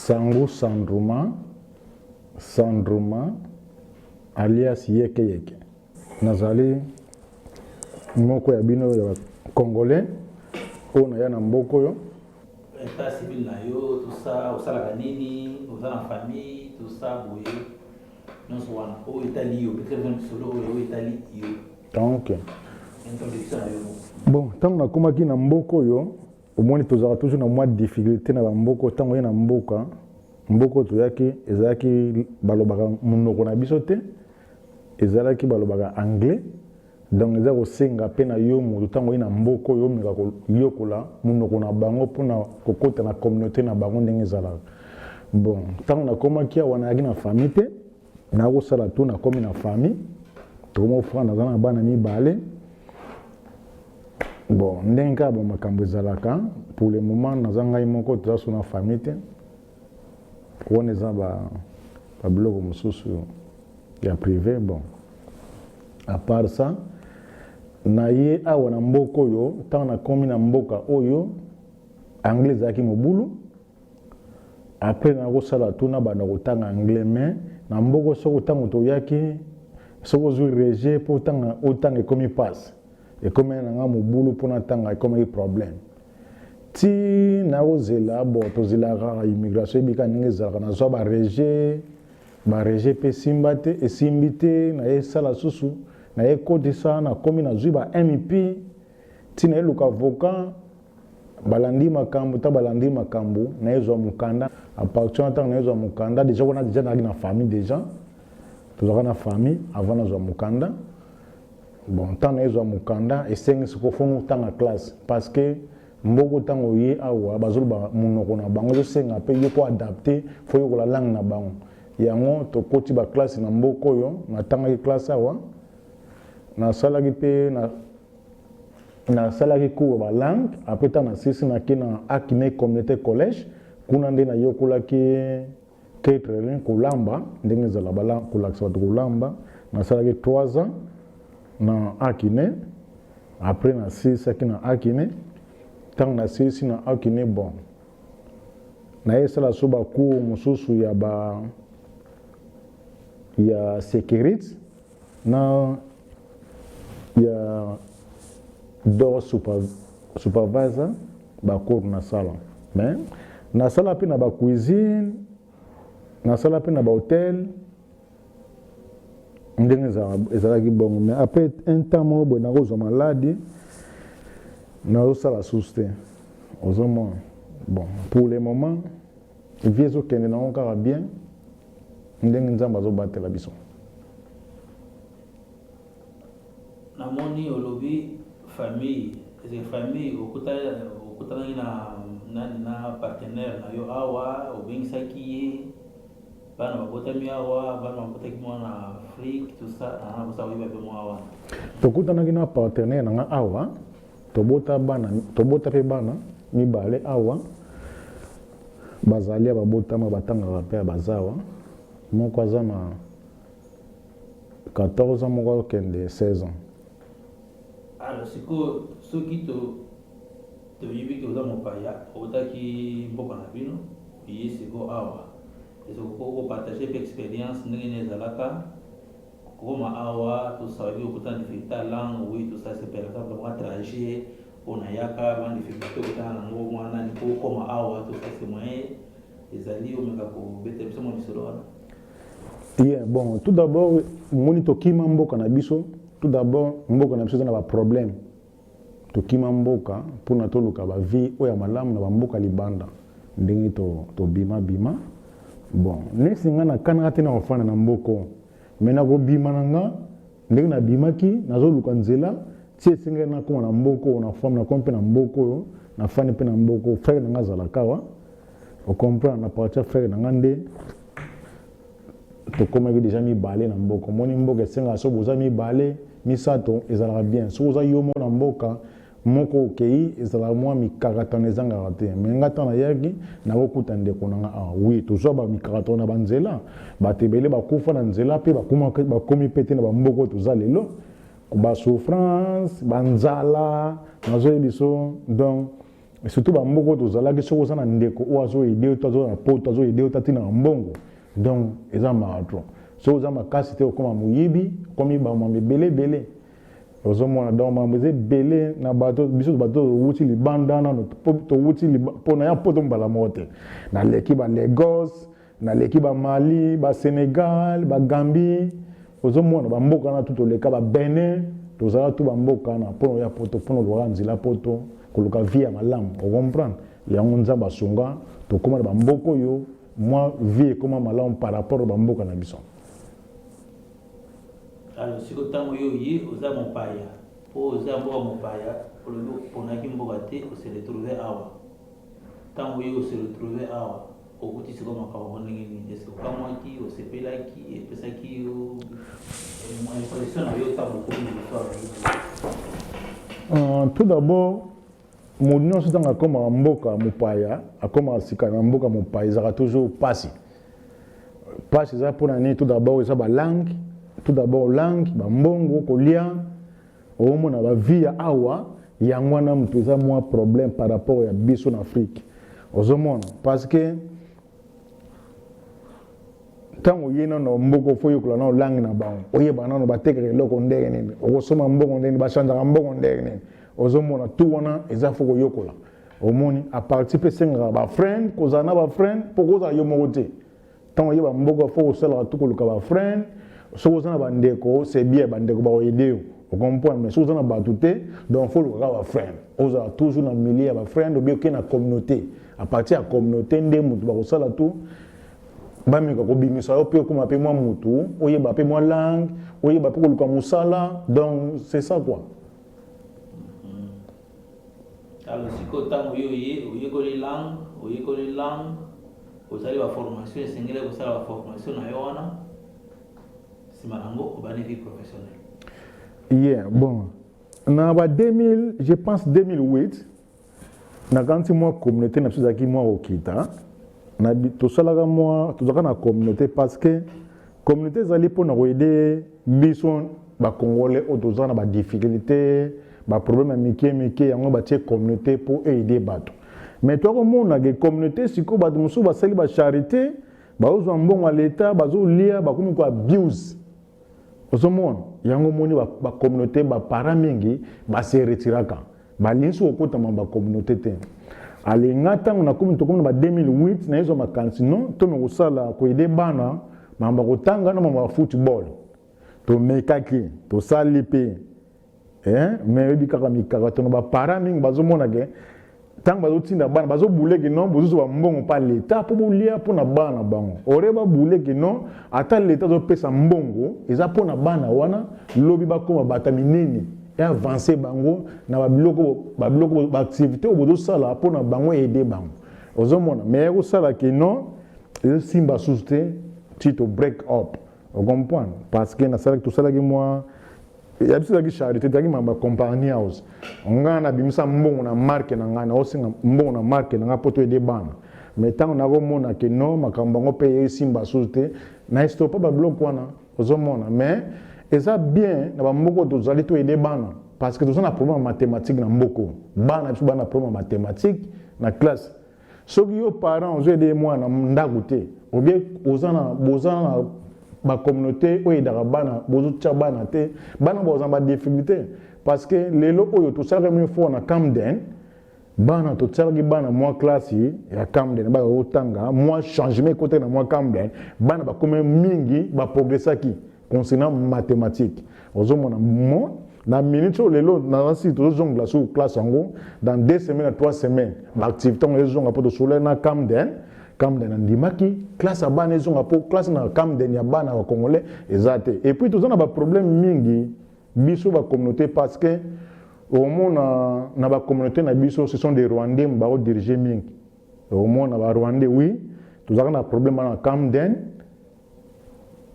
Sango Sandruma alias Yeke. Nazali moko ya bino ya Congolais on a yana mboko yo. État civil na yo, tout ça, au salaka nini, au la famille, tout ça, boye. Non so wana, au Italie yo, peut-être dans solo au Italie yo. Donc introduction yo. Bon, tant na komaki na mboko yo, au moins tozala toujours na mwa difficulté na mboko tant na mboka. Mboko to yaki ezalaki balobaka munoko na biso te, ezalaki balobaka anglais. Donc eza kosenga pe na yo mutu tango ina mboko yo meka yokola munoko na bango pona kokota na communauté na bango ndenge ezalaka. Bon, tango na komaki wana yaki na famille te, na kosala tu na komi na famille, tomo frère na zana bana mibale. Bon, ndenge ka bon makambo ezalaka, pour le moment na zanga moko toza so na famille te. On est ba blog mosusu ya privé. Bon, à part ça na ye awa na mboko yo tant na komi na mboka oyo anglais zaki mobulu. Après na kosala tuna bana kotanga anglais mais na mboko soko tango to yaki soko zui rejet pour tanga otanga komi passe et comme na nga mobulu pour na tanga comme un problème ti na ozela bo to zela immigration bika ninge zaka na zo ba rejet pe simbate e simbite na esala susu na ekoti ça na komi na zuba MP ti na eluka avocat balandi makambo na ezo mukanda à partir de na ezo mukanda déjà on a déjà na famille déjà tozaka na famille avant na zo mukanda. Bon tant na ezo mukanda et sengi siko fongo tanga classe parce que mboko tango ye awa bazoloba munoko na bango zo senga pe yo ko adapter fo yo la langue na bango yango to koti ba classe na mboko yo na tanga ki classe awa na salaki pe na salaki cours ba langue après tant na sisi na kina akine communauté collège kuna nde na yokola ki ketrelin kulamba ndenge za la bala kulaksa kulamba na salaki 3 ans na akine après na sisi akina akine tant na sisi na akine bon na esala suba cours mususu ya sécurité na ya do supervisor ba cours na sala mais na sala pe na ba cuisine na sala pe na ba hôtel ndenge ezalaki bon mais après un temps mo bo na ko malade na sala suste ozoma bon pour le moment viezo kende na encore bien ndenge nzamba zo batela biso. Namoni olobi famille, c'est famille okutana na partenaire na yo awa obengisaki bana bakotami awa bana bakotaki mwana Afrique tout ça na kosa wiba pe mwa tokutana na partenaire na awa tobota pe bana mibale awa bazali babotama batanga pe bazawa moko aza na 14 ans moko kende 16 ans. Alors c'est que ceux qui te vivent que vous avez mon paya otaki mboka na bino puis c'est go awa et c'est ko partager l'expérience ndenge zalaka koma awa tout ça veut autant difficulté langue oui tout ça c'est par exemple moi trajet on a yaka ban difficulté autant ngo mwana ni ko koma awa tout ça c'est moyen ezali o meka ko bete biso mo bisolo wana. Yeah, bon tout d'abord moni to kima mboka na biso. Tout d'abord, mboka na biso na ba problème. To kima mboka pour na to luka ba vie o ya malamu na ba mboka libanda. Ndenge to bima. Bon, next nga na kana te na ofana na mboko. Mena ko bima nga ndenge na bimaki nazo luka nzela tie singa na ko na mboko na forme na kompe na mboko na fani pe na mboko frère nga zala kawa. O comprendre na partir frère nga nde to koma déjà mibale na mboko moni mboka esenga so boza mibale misato ezalaka bien so boza yo mona mboka moko okei ezalaka mwa mikakatano ezangaka te me nga ntango nayaki nakokuta ndeko na nga oui tozwa bamikakatano na banzela bato ebele bakufa na nzela mpe bakomi pe te na bamboko toza lelo basouffrance banzala nazoyebi so donc mais surtout bamboko tozalaki soki oza na ndeko oyo azoyede yo to azoza na poto azoyede yo tatina na mbongo donc eza mawa trop soki oza makasi te okóma moyibi okomi bamama ebele ozomona donc mambo eza ebele na bato biso bato towuti libanda nano towuti mpona ya poto mbala moko te naleki balagos naleki bamali basénégal bagambie ozomona bamboka wana tu toleka babenin tozala tu bamboka wana mpona ya poto mpona oloka nzela poto koluka vie ya malamu ocomprendre yango nzambe asunga tokóma na bamboka oyo mwa vie ekóma malamu par rapport a bamboka na biso. Alors siko ntango oyo ye oza mopaya mpo oza mboka mopaya olobi oponaki mboka te ose retrouve awa ntango oyo ose retrouve awa okuti siko makambo ndenge nini ese okamwaki osepelaki epesaki yo impression na yo ntango okomi liso tout d'abord moto nyonso ntango akómaka mboka mopaya akómaka sika na mboka mopaya ezalaka toujours pasi eza mpona nini? Tout d'abord eza balangue, tout d'abord langue bambongo kolia omona bavie ya awa yango wana moto eza mwa problème par rapport ya biso na Afrique ozomona parce que ntango oye nano mboko fo oyokola nano langue na bango oyeba nano batekaka eloko ndenge nini okosoma mbongo ndenge bachangeaka mbongo ndenge nini ozomona tu wana eza fo koyokola omoni apartir mpe esengaka bafriend kozala na bafriend mpo kozala yo moko te ntango oyeba mboko fo kosalaka tu koluka bafriend soki oza na bandeko c'est bien bandeko bakoyede yo ocomprendre mais soki oza na bato te donc fo olukaka bafriend ozala toujours na milieu ya bafriend obi oke na communauté à partir ya communauté nde motu bakosala tu bamika kobimisa yo mpe okóma mpe mwa mutu oyeba mpe mwa langue oyeba mpe koluka mosala donc c'est ça quoi. Alors siko ntango oyo ye oyekoli langue ozali baformation esengeli kosala baformation na yo wana nsima nango obani vie professionnelle. Yeah, bon na ba 2000 je pense 2008 nakanisi mwa communauté na biso ezalaki mwa okita tosalaka mwa tozalaka na communauté parce que communauté ezali mpona koyede biso bacongolais oyo tozala na badifficulté baproblème ya mike yango batie communauté mpo eyede bato mais toakomonake communauté sikoyo bato mosusu basali bacharité bazozwa mbongo ya leta bazolia bakomi ko abuse ozomona yango moni bacommunauté bapara mingi base retiraka balingi kokotama bacommunauté te alinga ntango nakomi tokomi na ba 2008 na ezwa makanisi non tomi kosala koyede bana mamba kotanga na mamba football tomekaki tosali mpe mais oyebi kaka mikaka tono bapara mingi bazomonake ntango bazotinda bana bazobuleki non bozuzu bambongo mpa leta mpo bolia mpona bana bango ore babuleki non ata leta azopesa mbongo eza mpona bana wana lobi bakóma bata minene avance bango na babiloko baactivité oyo bozosala mpona bango ede bango ozomona mais ekosala ke non ezosimba susu te ti to break up ocomprendre parce que nasalaki tosalaki mwa ya biso ezalaki charité ezalaki mamba compagnie house ngai nabimisa mbongo na marke na ngai naosenga mbongo na marke na ngai mpo toyede bana mais ntango nakomona ke non makambo yango mpe esimba susu te na estopa babiloko wana ozomona mais eza bien na bamboka oyo tozali toyede bana parce que toza na problème ya mathématique na mboko bana biso bana problème ya mathématique na classe soki yo parent ozoyede mwana ndako te obie oza na bacommunauté oyo edaka bana bozotya bana te bana baza na badifficulté parce que lelo oyo tosalaka mine fois na Camden bana totialaki bana mwa classe ya Camden bana otanga mwa changement côté na mwa Camden bana bakome mingi baprogressaki concernant mathématiques ozomona mo na minute oyo lelo nazasi tozozongela sur classe yango dans 2 semaines à 3 semaines baactivité ngo ezonga mpo tosolai na Camden andimaki classe ya bana ezonga mpo classe na Camden ya bana ya congolais eza te et puis toza na baproblème mingi biso bacommunauté parce que omona na bacommunauté na biso ce sont des Rwandais baodirige mingi omona barwandais oui tozalaka na problème wana na Camden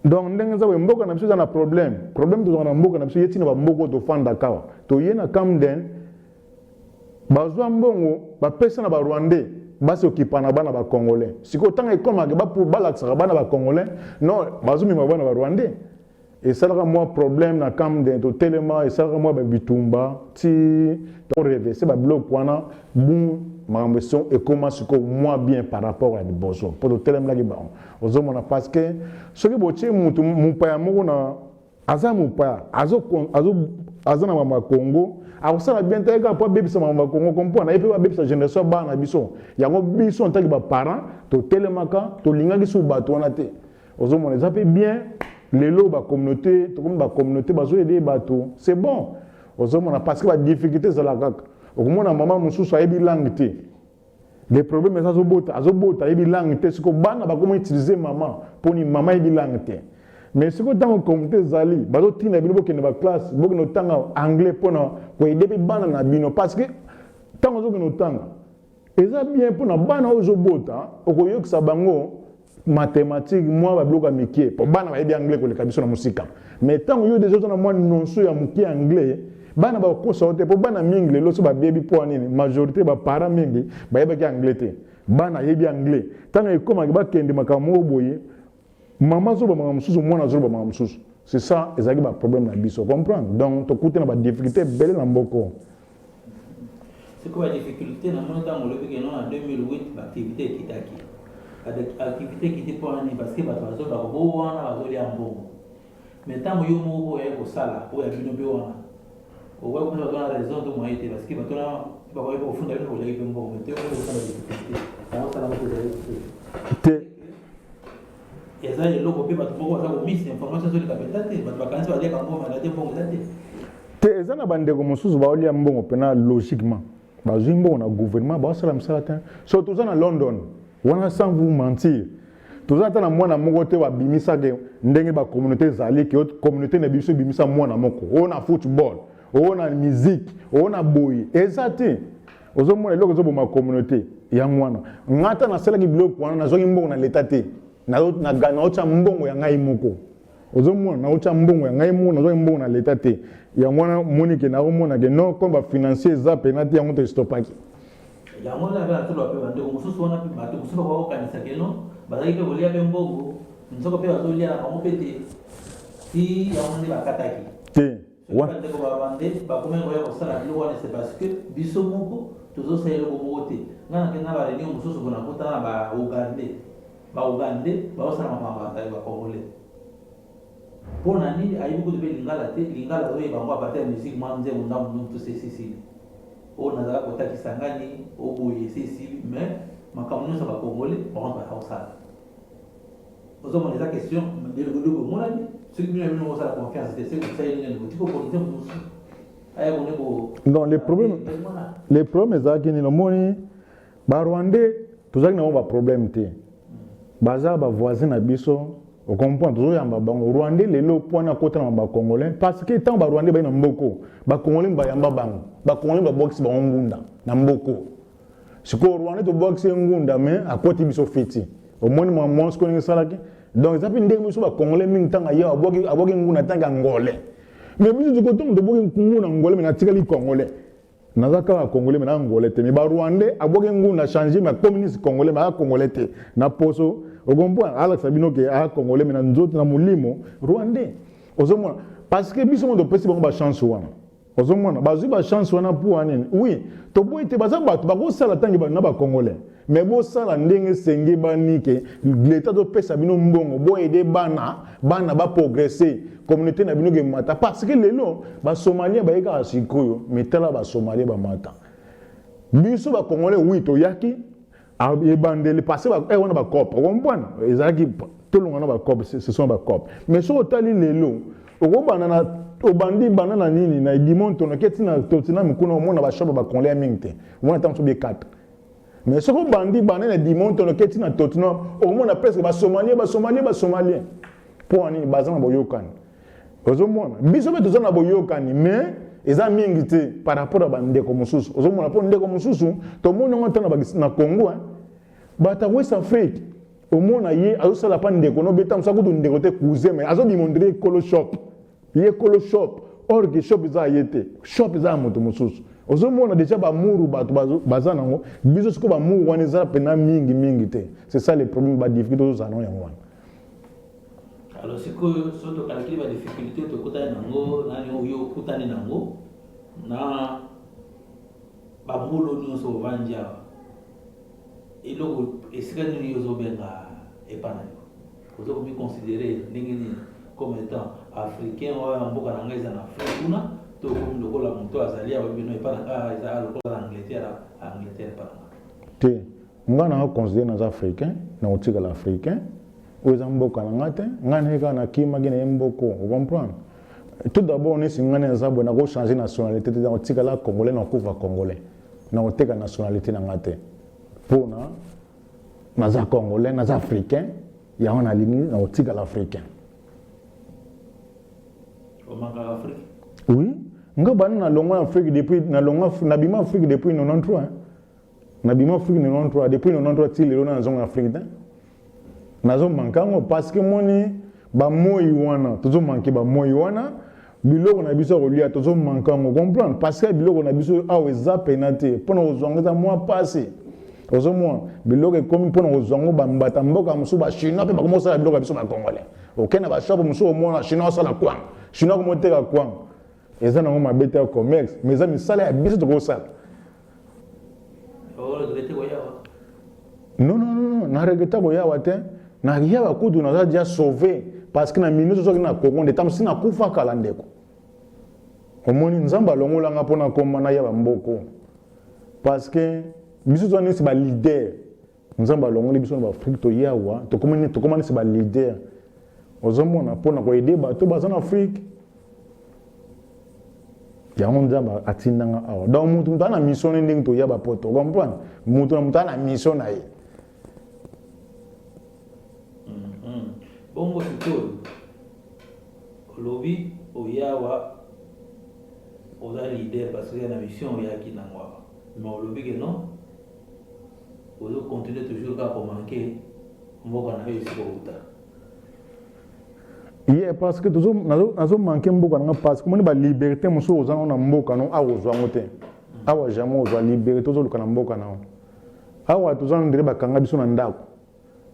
donc ndenge za mboka na biso eza na problème tozalaka na mboka na biso yeti na bamboka oyo tofandaka awa toye na Camden bazwa mbongo bapesa na barwandais basi okipa na bana bacongolais sikoyo ntango ekomaka balakisaka bana bacongolais non bazomema bana barwandais esalaka mwa problème na Camden totelema esalaka mwa babitumba ti torevese babiloko wana ma ambition et comment ce que moi bien par rapport à Liboso pour le terme là qui bon ozomona parce que ce que botie mutu mupaya moko na aza mupaya azo na mama Congo akosala bien te ka po bebisa mama Congo comprendre na epe bebisa génération ba na biso yango biso en tant que ba parents to telemaka to lingaki su bato wana te ozomona ça fait bien lelo ba communauté to comme ba communauté bazo aider bato c'est bon ozomona parce que ba difficulté za la kaka okomona mama mususu ayebi langue te les problèmes azobota ayebi langue te siko bana bakoma utiliser maman poni mama ayebi langue te mais siko tango communauté zali bazotina bino bokende ba classe bokende otanga anglais pona koyede pe bana na bino parce que tango ozokende otanga eza bien pona bana ozobota okoyokisa bango mathématique moi babiloko ya mikie po bana bayebi anglais koleka biso na musika mais tango yo déjà na mwa nonso ya mokie anglais bana ba kosa te po bana mingi lelo so ba bebi po nini majorité ba para mingi ba yeba anglais te bana yebi anglais tanga ekoma ba kende makambo boye mama zo ba mama mususu mwana zo ba mama mususu c'est ça ezaki ba problème na biso comprendre donc to koute na ba difficulté belle na mboko c'est quoi la difficulté na mon temps le que non en 2008 l'activité kitaki activité qui était pour année parce que ba zo ba bo wana ba zo li ambongo mais tango yo mo bo ya ko sala po ya bino be wana ou ouais, on a raison de moi parce que maintenant tu vas voir au fond de l'eau il y a un bon mais tu vas voir la difficulté on ça la moto et ça le logo peut pas trop voir ça miss information sur le capital tu vas quand tu vas dire comment on a des bons dates te ezana bande ko mususu ba olia mbongo pena logiquement ba zimbo na gouvernement ba sala msalata surtout ça na London wana sans vous mentir tout ça na mwana moko te wa bimisa ke ndenge ba communauté zali ke autre communauté na biso bimisa mwana moko on a football on a musique on a boy ezate ozomona eloko zo boma communauté ya mwana ngata na sala ki biloko wana nazoki mbongo na leta te na gana ocha mbongo ya ngai moko ozomona na ocha mbongo ya ngai moko nazoki mbongo na leta te ya mwana monike na omona ke non comme ba financier za penalty ya moto stopaki ya mwana ba tolo pe bande ko mususu wana pe bato mususu ko kanisa ke no bazali pe bolia pe mbongo nzoko pe bazolia na mo pete si ya mwana ba kataki te wa ndeko ba bande ba kuma ko ya ko sala lo wana c'est parce que biso moko tozo sele ko mote ngana ke na ba réunion mususu bona kota ba Uganda ba osala mama ba Congolais pona nini ayibuku de lingala zo yeba ba ta musique manze unda muntu sesi ona za ko takisangani oboye sesi mais makamno sa ba Congolais ba osala ozomona eza question de le monani ce qui nous a la confiance c'est que ça il est tipo pour nous aya ko nebo non les problèmes za kini no moni ba Rwandais tozaki na ba problème te baza ba voisin na biso o comprendre tozo yamba bango Rwandais lelo pona kota na ba Congolais parce que tant ba Rwandais ba na mboko ba Congolais ba yamba bango ba Congolais ba box ba ngunda na mboko siko Rwandais to box ngunda mais à côté biso fiti au moni mo mo sko ngi salaki donc ça peut ndenge biso ba Congolais mingi tanga ya aboki ngunda tanga ngolais mais biso du côté de boki ngunda ngolais mais na tikali Congolais nazaka ba Congolais mais na ngolais te mais ba Rwandais aboki ngunda changer mais communiste Congolais mais Congolais te na poso o comprendre ala sabino ke a Congolais mais na nzoto na mulimo Rwandais ozomona parce que biso mo do pesi ba chance wana ozomona bazu ba chance wana pour anene oui to boy te baza bato ba ko sala tangi ba na ba Congolais mais bo sala ndenge senge banike l'état do pesa bino mbongo bo aider bana ba progresser communauté na bino ke mata parce que lelo ba Somalien ba yeka sikoyo metala ba Somalien ba mata biso ba Congolais oui to yaki a ebandeli passer ba wana ba cop on comprendre ezaki tout le monde ba cop ce sont ba cop mais so otali lelo okobana na obandi banana nini na dimonto na ketina totina mikuno mona ba shop ba Congolais mingte mona tanto be 4 mais ce qu'on bandit banane dit monte le ketina totino au moins presque ba Somalien pour ani bazan boyokan ozomona biso be tozana boyokan mais eza mingi te par rapport à bande comme mususu ozomona pour ndeko mususu to mona ngota na Congo bata West Afrique au moins ye azo la pan ndeko no betam sa ko ndeko te cousin mais azo bi montrer colo shop ye colo shop or que shop za yete shop za moto mususu ozomona déjà ba muru bato baza nango biso siko ba muru wana za pena mingi te c'est ça le problème ba difficulté aux anons yango wana alors c'est que surtout quand il y a des difficultés to kota nango nani yo kutani nango na ba mulu ni so vanja et ce que nous avons épargné. Vous avez considéré comme étant africain ou en Afrique, tout comme le rôle de Monto Azalia, ou bien Angleterre. Nous considéré les Africains, nous sommes africains, nous sommes vous comprenez? Tout d'abord, nous avons changé de nationalité, nous sommes congolais, nous sommes congolais. Nous avons la nationalité pour nous sommes congolais, nous sommes africains, il y a une ligne, nous sommes africains. Oui, nous sommes Afrique depuis 93. Nabima Afrique 93 depuis 93 til le na zone Afrique nazo mankango parce que moni ba moyi wana tozo manki ba moyi wana biloko na biso kolia tozo mankango comprendre parce que biloko na biso awe za penate pona ozongeza moi passé ozo moi biloko comme pona ozongo ba mbata mboka musu ba chinois pe ba komosa biloko biso ba congolais okena ba shop musu o mona chinois sala kwang chinois ko moteka kwang eza na ngoma beta commerce mais za misala ya biso to sala. Non, na regrette koyawa te na yawa kudu na déjà sauvé parce que na minute so na kokon de tamsi na kufa kala ndeko omoni nzamba longola nga pona koma na yawa mboko parce que biso zo ni ba leader nzamba longola biso na Afrique to yawa to komani se ba leader ozomona pona ko aider ba to bazana Afrique ya nzamba atindanga awa donc mutu mutana mission ndenge to yaba poto comprendre mutu mutana mission na ye. Bongo sikoyo olobi oyawa oza leader parce que la mission oyaki nango mais olobi que non ozo continuer toujours ka komanke mboka na yo esiko uta. Yeah, parce que toujours nazo manqué mboka na parce que moni ba liberté muso ozana na mboka no awo zwa ngote awa jamais ozwa liberté tozo luka na mboka na awa tozana ndire ba kanga biso na ndako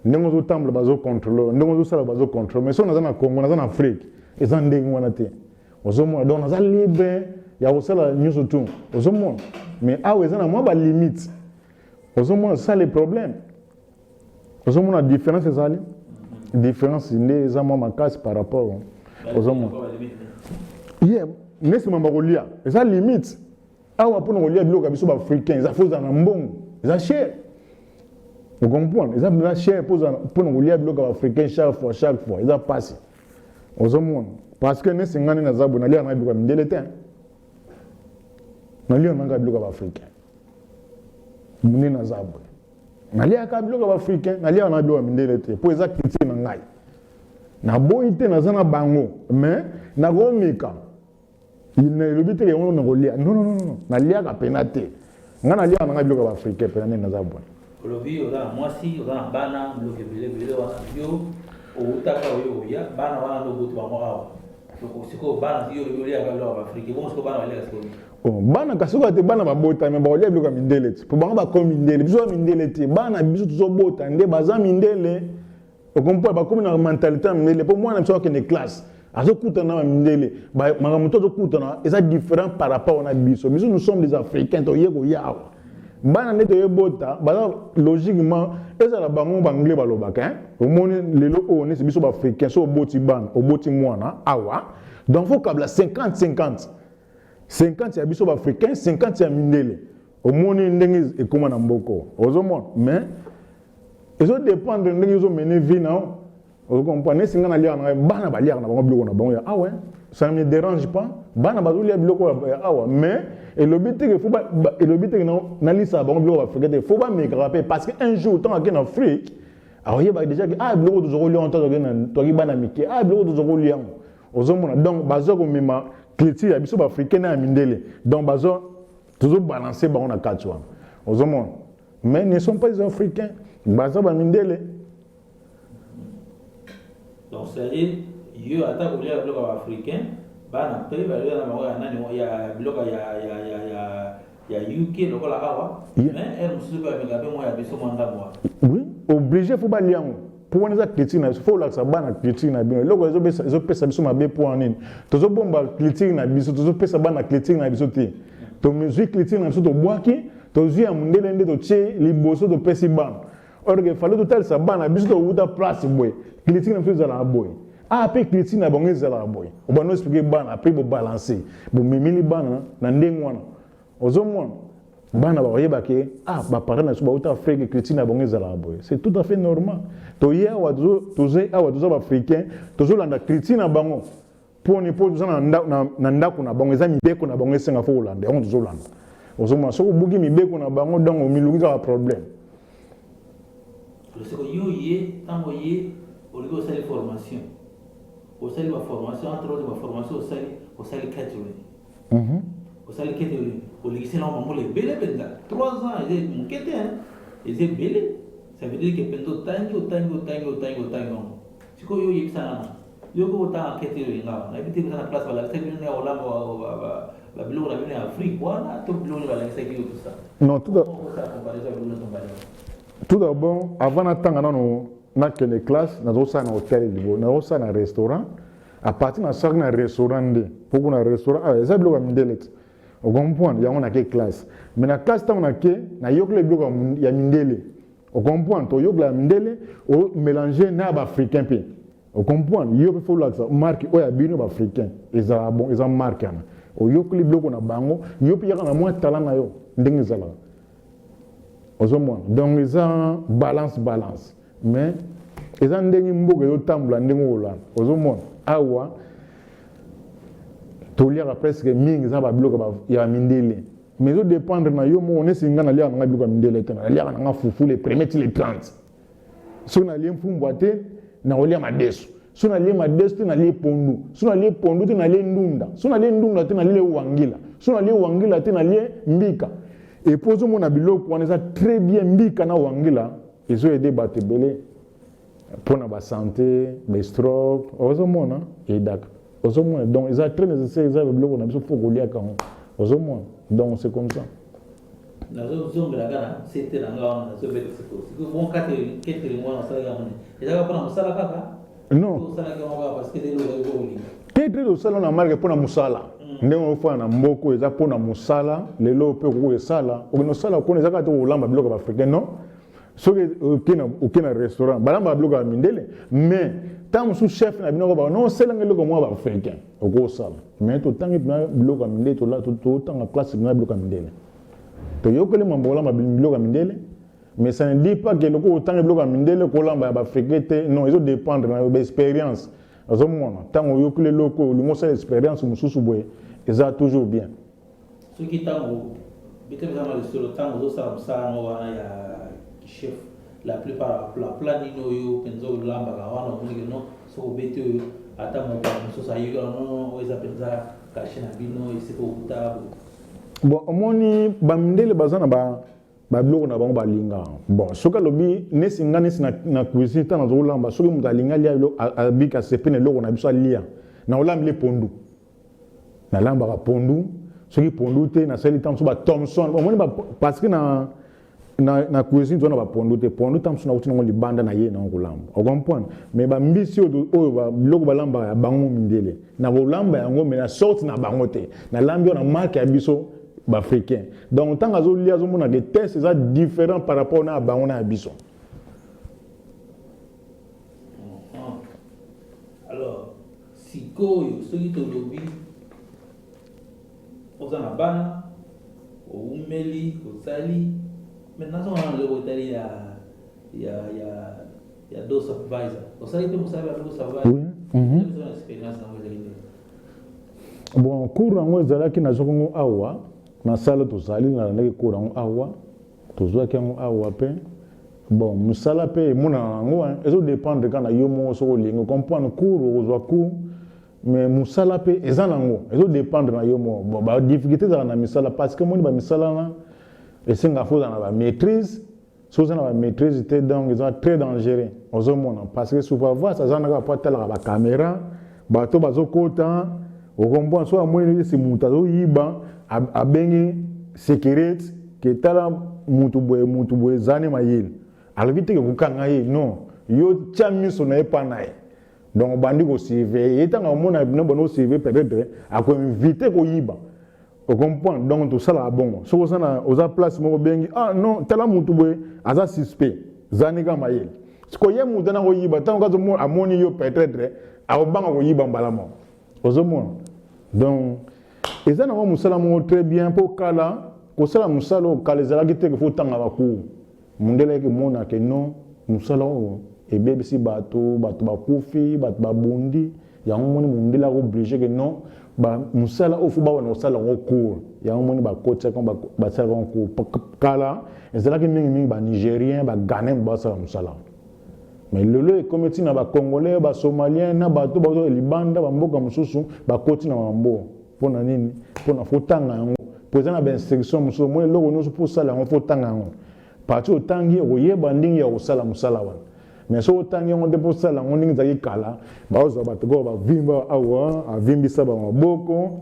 ndenge zo tambla bazo contrôler ndenge zo sala bazo contrôler mais so naza na Congo naza na Afrique eza ndenge wana te ozomona donc naza libre ya kosala nyuso tu ozomona mais awa eza na mwa ba limite ozomona ça les problèmes ozomona différence ezali différence les amants ma casse par rapport aux hommes. Yeah, mais c'est ma barolia. Et ça limite. Ah ouais, pour nous relier biloko biso africain, ça faut dans mbongo. Ça cher. Vous comprenez? Ça bien cher pour nous relier biloko africain chaque fois. Ils a passé. Aux hommes parce que nous c'est ngani na zabu na lia na biloko mindelete. Na lia na biloko africain. Muni na zabu. Nalia ka biloko africain nalia na biloko mindelete pour eza critique na ngai na boite na zana bango mais na gomika il ne le bité on na golia non nalia ka penate nga nalia na biloko africain penane na zabu olobi oza mwasi oza na bana biloko bilele wana yo outaka oyo ya bana wana ndo botu bango awa siko bana yo lia ka biloko africain bon siko bana wale siko bana kasuka te bana babota me baolia biloko mindele te po bango bakomi mindele biso mindele te bana biso tozobota nde baza mindele okompo bakomi na mentalité mindele po mwana biso akende classe azokutana na mindele makambo to azokutana eza différent par rapport na biso nous sommes des africains toye koyawa bana nde toyebota baza logiquement ezala bango banglais balobaka omoni lelo oyo nesi biso baafricain so oboti bana oboti mwana awa donc faut kabla 50-50 50 ya biso africain 50 ya mindele omoni ndenge ekoma na mboko ozomona mais ezo dépendre ndenge ezo mener vie na ozo comprendre singa na lia na bana ba lia na bango biloko na bango ya awa ça ne me dérange pas bana ba lia biloko ya awa mais elobite que faut ba elobite que na lisa bango biloko africain faut ba me rappeler parce que un jour tant en Afrique alors il y a déjà que biloko tozoko lia on to ki bana mike biloko tozoko lia ozomona donc bazoko mema culture ya biso africain na mindele donc bazo toujours balancer ba on a quatre ans aux hommes mais ne sont pas des africains bazo ba mindele donc c'est yo ata ko lia bloc africain ba na pe ba lia na bango ya nani ya bloc ya UK lokola awa mais elle musu ba mega be mo ya biso mwanda moi oui obligé faut ba liango pour on a critique na faut la sabana critique na bien loko ezo pesa biso mabe pour anine tozo bomba critique na biso tozo pesa bana critique na biso te to musique critique na biso to boaki tozwi ya mondele nde totie liboso topesi bana or que fallait totalisa bana biso touta place boye critique na biso ezalaka boye mpe critique na bango ezalaka boye obana expliquer bana apres bobalancer bomemeli bana na ndenge wana ozomona bana bakoyeba ke baparent na biso bauta afrique critique na bango ezalaka boye c'est tout à fait normal toye awa toza baafricain tozolanda critique na bango poni po toza na ndako na bango eza mibeko na bango esenga fo kolanda yango tozolanda ozomona soki obuki mibeko na bango donc omilungi kaka problème siko yo ye ntango ye olingi osali formation osali baformation entre autres baformation osali catering osali catering olingisela mamolo ebele mpenza 3 ans eze moke te eza ebele ça veut dire que mpenza otangi yango sikoyo yo oyebisana yoko otanga catering ngawa nayebi te eza na place balakisa bino ya olamba babiloko na bino ya afrique wana to biloko balakisaki yo tosa non comparaison biloko na tombali tout d'abord avant natanga nano nakende classe nazosala na hôtel libo nazosala na restaurant à partir na sala na restaurant nde poko na restaurant eza biloko ya mindele te okomprendre yango nake classe mais na classe ntango nake nayokela biloko ya mindele okomprendre toyokela ya mindele omélange na ya baafricain mpe okomprendre yo mpe fo olakisa marke oyo ya bino baafricain ezala bon eza marke wana oyokeli biloko na bango yo mpe yaka na mwa tala na yo ndenge ezalaka ozomona donc eza balance mais eza ndenge mboka ezotambola ndenge olanda ozomona awa toliaka presque mingi eza babiloko ya mindele mais ezodépendre na yo moko nesinga naliaka nanga biloko ya mindele te naliaka nanga fufu le premier ti le 30 soki nalie mfumbwa te nakolia madeso soki nalie madeso te nalie pondu soki nalie pondu te nalie ndunda soki nalie ndunda te nalie wangila soki nalie wangila te nalie mbika et pour tout le monde biloko wana eza très bien mbika na wangila ezoyede bato ebele mpona basanté bastroke ozomona edaka ozomona donc eza très nécessaire eza biloko na biso fo koliaka yango ozomona donc c'est comme ça nazozongela kaka sete na nga wana nazobeta sikoyo bon catering wana osalaki yango ezaka mpona mosala kaka non osalaki yango kaka parce que lelo okolinga catering osala na marke mpona mosala ndenge ofana na mboko eza mpona mosala lelo mpe okoko esala okende osala okona eza kaka te kolamba biloko ya baafricain non soki oke na restaurant balamba biloko ya mindele mais ntango mosusu chef na bino koba non osalanga eloko mwa baafricain okosala mais totangi mpena biloko ya mindele totanga classe mpena biloko ya mindele toyokeli mambo kolamba biloko ya mindele mais ça ne dit pas que loko otanga biloko ya mindele kolamba ya baafricain te non ezodépendre na baexpérience azomona ntango oyokeli eloko olingi osala expérience mosusu boye eza toujours bien soki ntango bitebezama lisolo ntango ozosala mosala no wana ya chef la plupart pla nini oyo mpenza olambaka wana omonike no soki obeti oyo ata moto mosusu ayoki no oyo eza mpenza kashe na bino esika okuta bon omoni bamindele baza na babiloko na bango balinga bon soki alobi nesinga nesi na cuisine ntango azolamba soki moto alinga alia abika sepe na eloko na biso alia na olambile pondu nalambaka pondu soki pondu te nasali ntango mosusu bathomson omoni parce que na cuisine tozana bapondu te pondu ntango mosusu nakuti nango libanda na ye nango kolamba okomprendre mais bambisi oyo biloko balambaka ya bango mindele na kolamba yango mais na sorti na bango te nalambi oyo na marke ya biso baafricain donc ntango azolia azomona ke test eza différent par rapport na ya bango na ya biso alors sikoyo soki tolobi oza na bana oumeli osali maintenant nazongana loko etali ya do supervisor osali te mosala ya do supervisor expérience nango ezali te bon cours yango ezalaki nazokongo awa na sala tozali nalandaki cours yango awa tozwaki yango awa mpe bon mosala mpe emonana yango ezodépendre kaka na yo moko soki olingi comprendre cours okozwa cours mais mosala mpe eza nango ezodépendre na yo moko bon badifficulté ezala na misala parce que moni bamisala wana esenga fo ozala na bamaîtrise soki oza na bamaîtrise te donc eza très dangereux ozomona parce que supervise aza na kaka po atalaka bacaméra bato bazokota okomprendre soki amoni esi moto azoyiba abengi sécurité ke tala motu boye ezani mayele alobi teke kokanga ye non yo tia miso na ye mpa na ye donc obandi kosurveille ye ntango omona bino bana osurveille peut-être akoinvite koyiba On comprend donc tout ça là bon. So ça aux place mo bengi ah non tala mutu boy aza suspect zaniga mayel. Ko ye mutu na ko yiba tant ka mo amoni yo peut-être a obanga ko yiba mbalamo. Ozomo. Donc et ça na mo musala mo très bien pour kala ko sala musalo kala zala gite ko tanga ba ku. Mundele ke mona ke non musalo e bebe si bato ba kufi bato ba bundi ya moni mundela obligé que non ba musala ofu ba wana osala ngoku ya moni ba kotsa ko ba sala ngoku kala ezala ke mingi ba nigérien ba ghanéen ba sala musala mais lelo e comité na ba congolais ba somalien na ba to libanda ba mboka mususu ba koti na mambo pona nini pona fotanga yango pozana ba instruction mususu mo lelo no pour sala ngo fotanga yango parti otangi oyeba ndingi ya osala musala wana mais so tangi on dépose ça là on ningi zaki kala ba ozo ba to ba vimba awa a vimbi sa ba maboko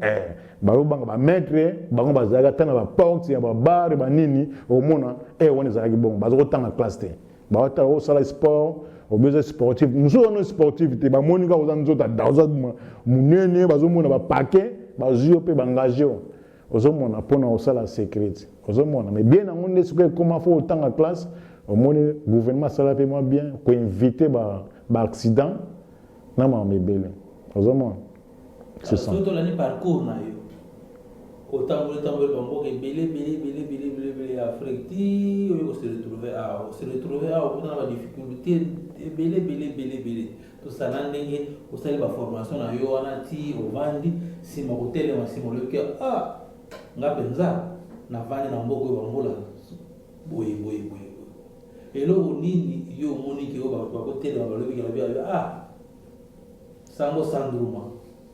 ba banga ba maître ba ngo bazaka tana ba porte ya ba bar ba nini o mona woni zaki bon ba zo tanga classe te ba wata o sala sport o besoin sportif muso no sportivité ba monika o zanzo ta daza munene ba zo mona ba paquet ba zio pe ba engagé o zo mona pona o sala sécurité o zo mona mais bien en on est ce que comment faut tanga classe au moins le gouvernement ça l'a fait moi bien pour inviter ba accident na ma mebele ozoma c'est ça surtout l'année parcours na yo autant bango ke belé Afrique ti on se retrouver on a des difficultés belé tout ça là ndenge au sali ba formation na yo wana ti au vandi si mo hôtel ma si mo le que nga penza na vandi na mboko bango la boy et là on dit yo moni ki ba hôtel ba le bi sango sandruma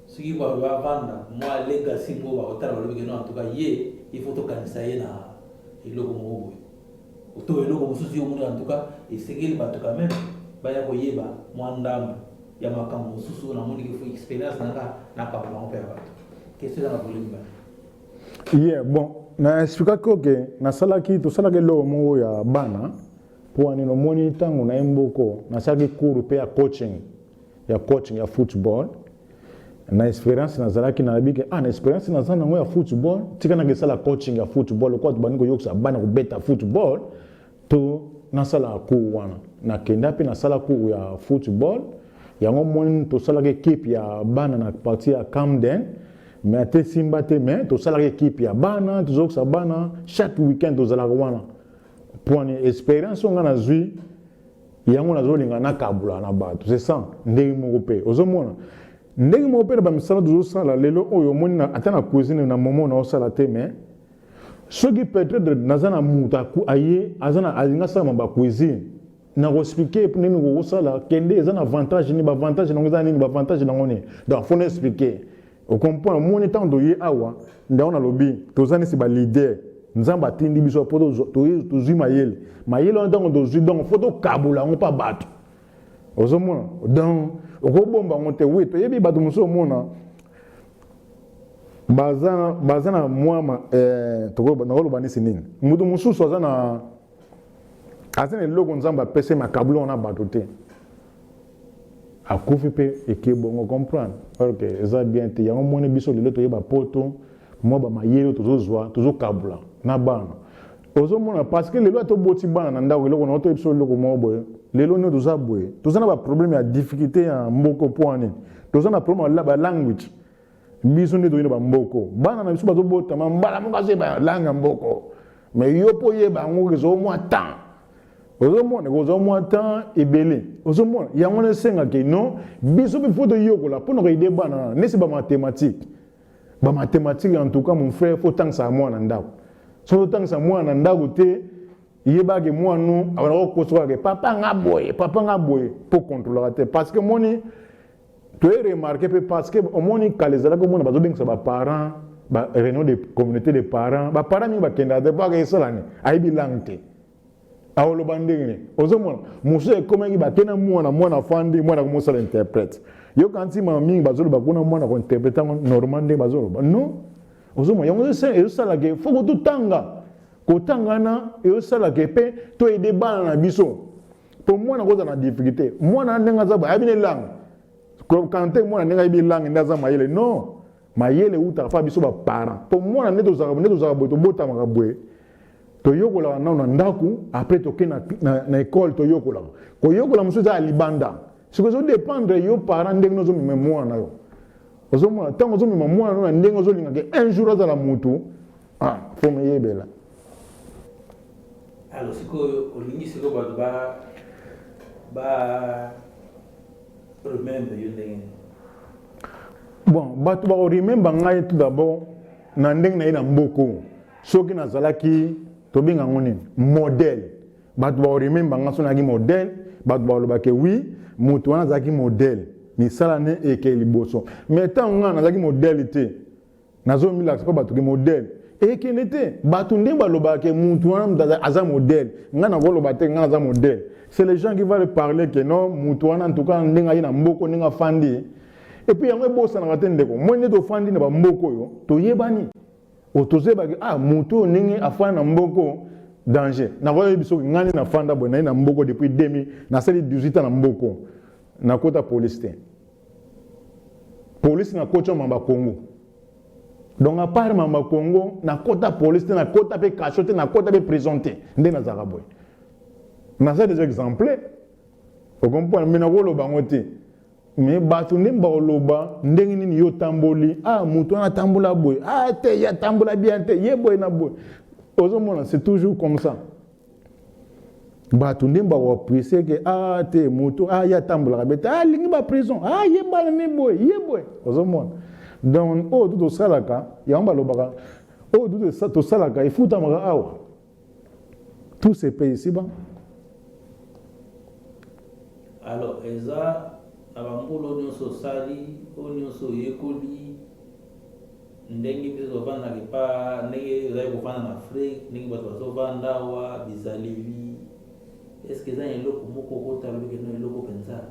ce qui va vendre moi legacy mo ba hôtel ba le bi en tout cas il faut to kanisa ye na eloko mo to eloko mususu yo moni en tout cas et c'est qu'il va tout quand même ba ya ko yeba mo ndam ya makambo mususu na moni ki faut expérience na pa ba on perd qu'est-ce que ça va yeah bon na explica que na sala ki to sala ke lo mo ya bana pour ani no moni tango na mboko na sala ki cours pe ya coaching ya football na experience na zala ki na bike na experience na zana ngo ya football tika na ke sala coaching ya football ko to baniko yoksa bana ko beta football to na sala ku wana na kenda pe na sala ku ya football ya ngo moni to sala ke équipe ya bana na partie ya Camden mais ate simba te mais to sala équipe ya bana to zoksa bana chaque week-end to zala wana pour une expérience on a zui yango na zolinga na kabula na bato c'est ça ndenge moko pe ozomona ndenge moko pe ba misala to sala lelo oyo moni na atana cuisine na momo na osala te mais ce qui peut-être nazana muta ku aye azana alinga sama ba cuisine na ko expliquer pour nini ko sala kende ezana avantage ni ba avantage na ngeza nini ba avantage na ngone donc faut expliquer on comprend mon temps doyer awa ndaona lobi tozani si ba leader nzamba tindi biso poto to zui mayele on ntango to zui donc faut to kabula on pas battre ozomona donc okobomba ngote weto yebi bato muso mona bazana mwama toko na koloba nisi nini mutu mususu azana eloko nzamba pese makabula on a bato te akufi pe ekebongo comprendre ok eza bien te yango mone biso lelo toyeba poto mo ba mayele tozozwa tozokabula na bana ozomona parce que lelo atoboti bana na ndako eloko na oto biso lelo mo boye lelo no toza boye tozana ba problème ya difficulté ya mboko poane tozana problème la ba language biso ne toyina ba mboko bana na biso bazobota mambala mokaze ba langa mboko mais yo po yeba ngo kezo mo temps ozomona kozo mo temps ebele ozomona yango ne senga ke non biso bi faut de yokola pour no aider bana nesi ba mathématique en tout cas mon frère faut tant ça moi na ndako so tant ça moi na ndako te yeba ke moi nous abana ko kosoka ke papa nga boye pour contrôler te parce que moni tu es remarqué parce que au moni kalezala ko mona bazobeng sa ba parents ba réunion de communauté de parents ba parents mi ba kenda de ba ke salani aibi langte awolo bandenge ozomona muso comme ngi ba kena mwana fandi mwana ko musala interprète yo kanti mami bazolo bakuna mwana ko interpréter normal ndenge bazolo non ozomo yango se sala ke foko tutanga kotangana e sala ke pe to aider bana na biso pour mwana ko na difficulté mwana ndenga za ba abine langue ko kante mwana ndenga ibi langue ndaza mayele non mayele uta fa biso ba parents pour moi na neto za boy to bota makabwe to yokola na ndaku après to ke na école to yokola ko yokola musu za libanda ce que ça dépendre yo parents ndenge no zo mi mémoire na yo ozo mo tango zo mi mémoire na ndenge zo linga ke un jour za la mutu faut me yebela. Alors c'est que olingi c'est que ba remember you ndenge. Bon, bato ba remember ngai tout d'abord na ndenge na ina mboko soki na zalaki to binga ngoni modèle bato ba remember nga so na ki modèle bato ba loba ke oui mutu wana zaki modèle ni sala ne eke liboso mais tant nga na zaki modèle te nazo mila ko bato ki modèle eke nete bato ndemba loba ke mutu wana aza modèle nga na ko loba te nga aza modèle c'est les gens qui vont parler que non mutu wana en tout cas ndenga ina mboko ndenga fandi. Et puis, il y a un beau sang à l'atteindre. Moi, je suis fan de Mboko. Tu es banni. Ou tu sais que Moutou n'est pas fan de Mboko. Danger. Na roya biso ngani na fanda bo na Mboko depuis 2000 na sali 18 ans na Mboko. Na kota police te. Police na kota mamba Congo. Donc à part mamba Congo na kota police te na kota pe cachote na kota pe prison te. Nde na zaraboy. Na ça des exemples. Vous comprenez mais na ko bango te. Mais bato ndemba oloba ndenge nini yo tamboli mutu na tambola boy te ya tambola bien te ye boy na boy ozomona c'est toujours comme ça bato ndemba wa apprécier que te mutu ya tambola bete lingi ba prison ye bana ni boy ye boy ozomona donc tout salaka ya mba lobaka tout salaka ifuta maka awa tous ces pays ici bas alors eza abangolo nyonso sali nyonso yekoli ndenge biso bavanda kepa ndenge ezali kofanda na Afrique ndenge bato bazovanda awa bizaleli est-ce que eza eloko moko okota lobi keno eloko mpenza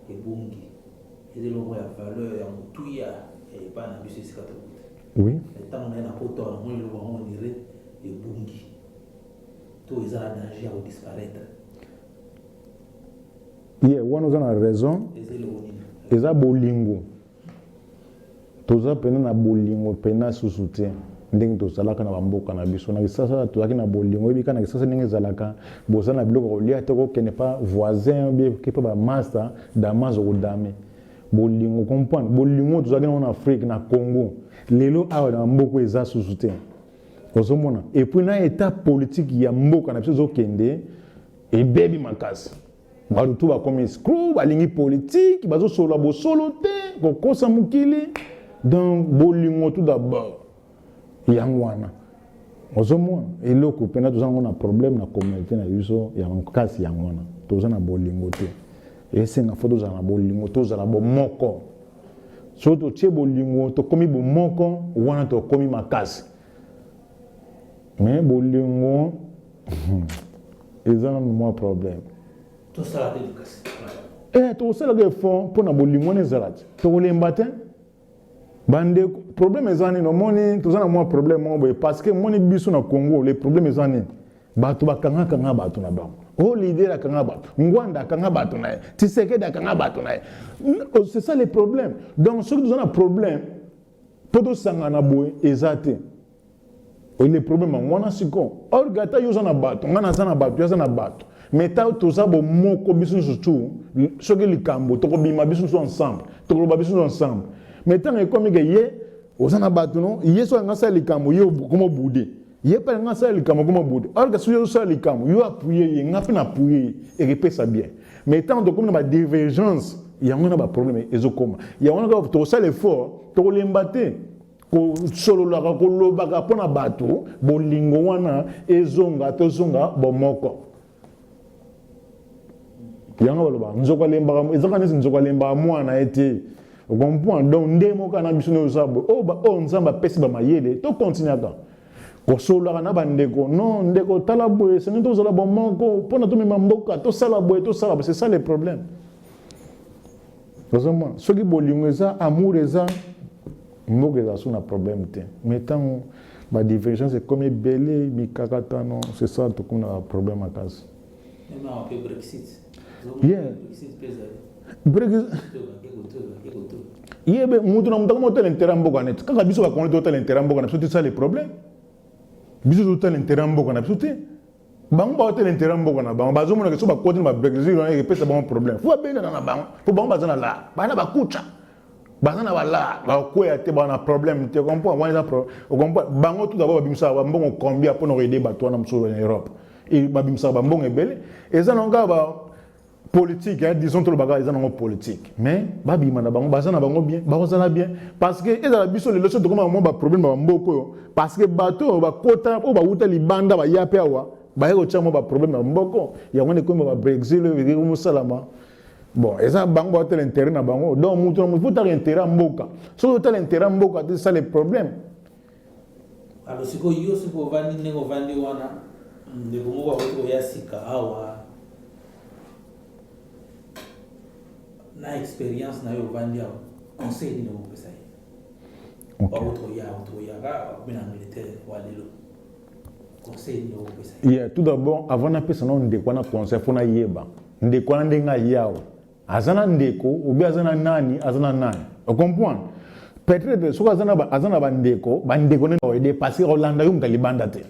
ebungi eza eloko ya valeur ya motuya epa na biso esika tokuta oui ntango naye na poto wana moni eloko yango ondire ebungi to eza na danger ya kodisparaître. Wana oza na raison eza bolingo toza pena na bolingo pena susu te ndenge tozalaka na bamboka na biso na kisasa tozalaki na bolingo oyebika na kisasa ndenge ezalaka boza na biloko kolia te kokende pa voisin obieke pa bamaster damas okodame bolingo comprendre bolingo tozalaki nango na Afrique na Congo lelo awa na mboka eza susu te ozomona et puis na état politique ya mboka na biso ezokende ebebi makasi bato tout bakomi escroc balingi politique bazosolola bosolo te kokosa mokili donc bolingo tout d'abord yango wana ozomona eloko mpena toza nango na problème na communauté na biso ya makasi yango wana toza na bolingo te esenga fo tozala na bolingo tozala bomoko so totie bolingo tokomi bomoko wana tokomi makasi mais bolingo eza nanu mwa problème tosala te kasi tosalaka effort mpona bolingo wana ezala te tokolemba te bande problème eza nini omoni toza na mwa problème moko boye parce que moni biso na Congo le problème eza nini bato bakangakanga bato na bango leader akanga bato Ngwanda akanga bato na ye Tshisekedi akanga bato na ye c'est ça le problème donc soki toza na problème mpo tosangana boye eza te le problème yango wana siko or gata yo oza na bato nga naza na bato yo aza na bato mais ta toza bomoko biso nyonso tu soki likambo tokobima biso nyonso ensemble tokoloba biso nyonso ensemble mais ntango ekomi ke ye oza na bato no ye soki anga asala likambo ye okoma bude ye mpe anga asala likambo okoma bude or soki osala likambo yo appuye ye nga mpe na appuye ye ekepesa bien mais ntango tokomi na badivergence yango na baproblème ezokoma yango wana tokosala effort tokolemba te kosololaka kolobaka mpona bato bolingo wana ezonga tozonga bomoko yango baloba nzoko alembaka ezaka nesi nzoko alembaka mwana ye te okompoint donc nde moko na biso nyonso oyo nzambe apesi bamayele tokontinuaka kosololaka na bandeko non ndeko tala boye senge tozala bomoko mpona tomema mboka tosala boye tosala boye c'est ça le problème ozomona soki bolingo eza amour eza mboka eza so na problème te mais ntango badivergence ekomi ebele mikakatano c'est ça tokomi na problème makasi Brexit. Yeah. Brexit. yebe mutu na mutu mo tel intérêt mboka net kaka biso ba connaître tel intérêt mboka na c'est ça le problème biso tel intérêt mboka na c'est bango ba tel intérêt mboka na bango bazo mona ke so ba côté ba Brexit on e pesa bon problème faut bena na bango pour bango bazana la bana ba kucha bazana ba la ba ko ya te bana problème te comprends on a problème on comprend bango tout d'abord bimisa ba mbongo combien pour nous aider ba toi na mso en Europe et ba bimisa ba mbongo ebele et ça nonga ba politique hein, disons tout le bagage ils ont politique mais babi mana bango bazana bango bien bazana bien parce que et la biso le leçon de comment ba problème ba mboko parce que bateau ba kota o ba uta libanda ba yape awa ba yeko chamo ba problème ba mboko ya ngone ko ba Brexit le vivre mu salama bon et ça bango ba tel intérêt na bango donc mutu mu faut intérêt mboka so tel intérêt mboka c'est ça le problème alors siko yo siko vandi nego vandi wana de bomo ba ko ya sika awa na expérience na yo vandi awa conseil ni no pesa OK auto ya ga bina militaire walelo conseil ni no pesa yeah tout d'abord avant na pesa non ndeko na conseil faut na yeba ndeko na ndenga yao azana ndeko ou azana nani azana nani on comprend peut-être so azana ba ndeko ne aider parce que Hollande yo mtalibanda te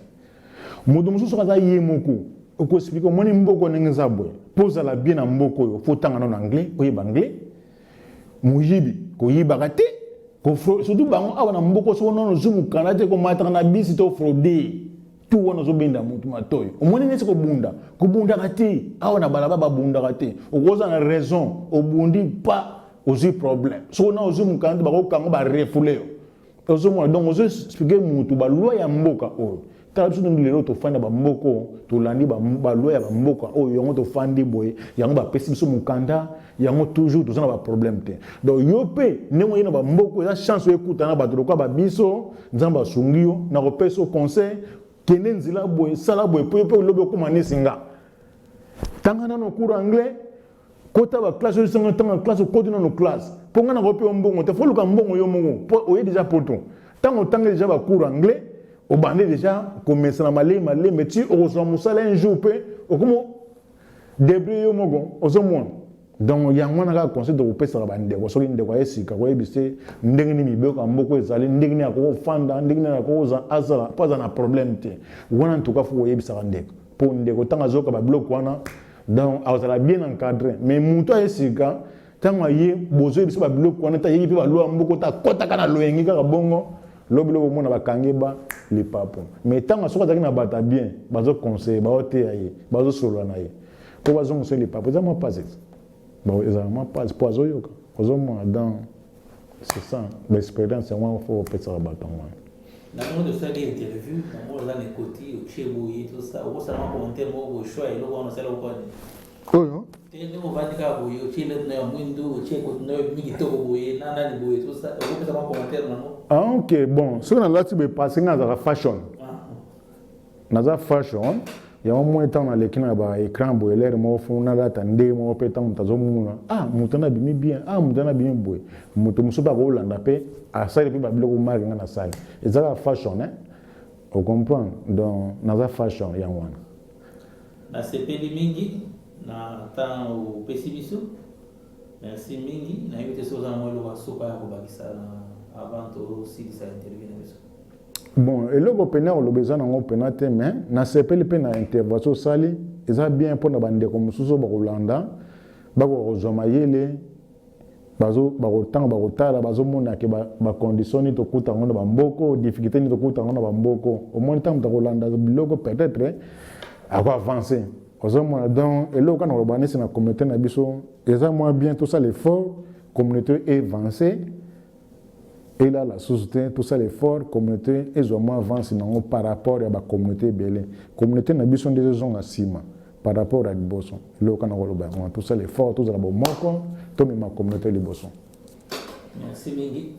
mudu mususu kaza yemoku ko explique moni mboko nenza boy posa la bien na mboko yo faut tanga en anglais ko yeba anglais muyibi ko yiba kate ko surtout bango awana mboko so non zumu kanate ko matra na bisi to frauder tout wana zo benda mutu matoyo omoni nesi ko bunda kate awana balaba ba bunda kate okoza na raison obundi pas ozi problème so na ozumu kanate ba ko kango ba refoulé yo ozo donc ozo expliquer mutu ba loi ya mboka oyo tala biso ngi lelo tofanda bamboko tolandi baloi ya bamboka oyo yango tofandi boye yango bapesi biso mokanda yango toujours toza na baproblème te donc yo mpe ndenge oye na bamboko eza chance oyekuta na bato lokola babiso nzambe asungi yo na kopesa yo conseil kende nzela boye sala boye po yo mpe olobi okóma nesi nga tanga nano cours anglais kota baklasse oyo esanga tanga classe okoti nano classe mpo nga na kope yo mbongo te fo luka mbongo yo moko mpo oye déjà poto ntango otanga déjà bacours anglais au bandé déjà commencer na malé mais tu reçois musala un jour pe au comment débrouiller au mogo aux moins donc yango na ka conseil de repesa la bande ko soki ndeko esika ko ebise ndenge ni mibeko mboko ezali ndenge ni akoko fanda ndenge ni akoko za azala pas na problème te wana en tout cas faut ebisa ndeko pour ndeko tanga zoka ba bloc wana donc azala bien encadré mais muto esika tanga ye bozo ebisa ba bloc wana ta yebi pe ba lo mboko ta kota kana loyengi ka bongo lobi lobo mona bakangi ba les papos mais tant que ça na bata bien bazo conseil ba ote aye bazo solo na ye ko bazo conseil les papos ça moi pas ça bon exactement pas poiso yoka ozo moi dans c'est ça l'expérience c'est moi faut peut-être bata moi na mo de ça des interviews na mo là les côtés au chebo et tout ça au ça ma commentaire mo au choix et lo on ça lo quoi oh tendo vandika boye o chile na mundo o cheko na mi to boye na na boye tout ça o ça ma commentaire na mo ah ok bon ce qu'on a là tu peux passer dans la fashion dans la fashion il y a un moment temps na lekina ba écran boye l'air mo funa data ndé mo petan mutazo muna ah mutana bimi bien ah mutana bien boye mutu musuba ko landa pe a ça depuis ba biloko mari na salle et ça la fashion hein on comprend donc dans la fashion ya wana na sepeli mingi na temps au pessibisu merci mingi na yote soza mwelo wa sopa ya kubakisa na avant aussi ça intervenir biso bon et le gopena o lobeza na ngopena te mais na sepeli pe na intervention sali eza bien pour na bande ko mususo ba kolanda ba ko zoma yele bazo ba ko tanga ba ko tala bazo mona ke ba condition to kuta ngona ba mboko difficulté ni to kuta ngona ba mboko au moins temps to kolanda biloko peut-être à quoi avancer donc et là quand on va dans la communauté na biso eza moins bien tout ça l'effort communauté est avancée et là la société tout ça l'effort communauté est moins avancée par rapport à la communauté belé communauté na biso des gens à sima par rapport à liboso là quand on va tout ça l'effort tout ça la bomoko to ma communauté liboso merci mingi